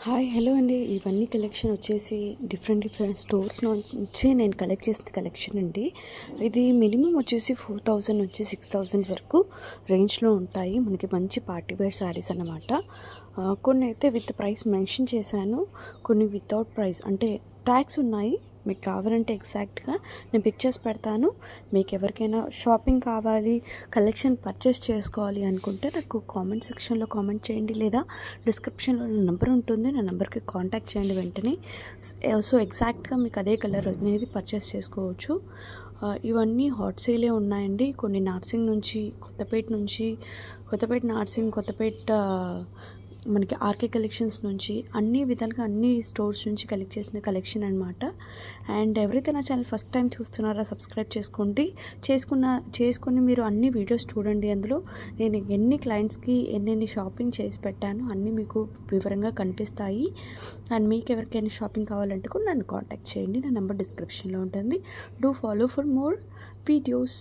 Hi hello అండి. ఇవన్నీ collection వచ్చేసి డిఫరెంట్ స్టోర్స్ నుంచి నేను కలెక్ట్ చేసిన కలెక్షన్ అండి. ఇది మినిమం వచ్చేసి 4000 నుంచి 6000 వరకు రేంజ్లో ఉంటాయి. మనకి మంచి పార్టీ వేర్ శారీస్ అన్నమాట. కొన్ని అయితే విత్ ప్రైస్ మెన్షన్ చేశాను, కొన్ని వితౌట్ ప్రైస్ అంటే ట్యాగ్స్ ఉన్నాయి. మీకు కావాలంటే ఎగ్జాక్ట్గా నేను పిక్చర్స్ పెడతాను. మీకు ఎవరికైనా షాపింగ్ కావాలి, కలెక్షన్ పర్చేస్ చేసుకోవాలి అనుకుంటే నాకు కామెంట్ సెక్షన్లో కామెంట్ చేయండి, లేదా డిస్క్రిప్షన్లో నా నెంబర్ ఉంటుంది, నా నెంబర్కి కాంటాక్ట్ చేయండి వెంటనే. సో ఎగ్జాక్ట్గా మీకు అదే కలర్ అనేది పర్చేస్ చేసుకోవచ్చు. ఇవన్నీ హాట్ సేలే ఉన్నాయండి. కొన్ని నార్సింగ్ నుంచి, కొత్తపేట నార్సింగ్, కొత్తపేట మనకి ఆర్కే కలెక్షన్స్ నుంచి అన్ని విధాలుగా అన్ని స్టోర్స్ నుంచి కలెక్ట్ చేసిన కలెక్షన్ అనమాట. అండ్ ఎవరైతే నా ఛానల్ ఫస్ట్ టైం చూస్తున్నారో సబ్స్క్రైబ్ చేసుకోండి. చేసుకుని మీరు అన్ని వీడియోస్ చూడండి. అందులో నేను ఎన్ని క్లయింట్స్కి ఎన్నెన్ని షాపింగ్ చేసి పెట్టాను అన్నీ మీకు వివరంగా కనిపిస్తాయి. అండ్ మీకు ఎవరికైనా షాపింగ్ కావాలంటే కూడా నన్ను కాంటాక్ట్ చేయండి. నా నెంబర్ డిస్క్రిప్షన్లో ఉంటుంది. Do follow for more videos.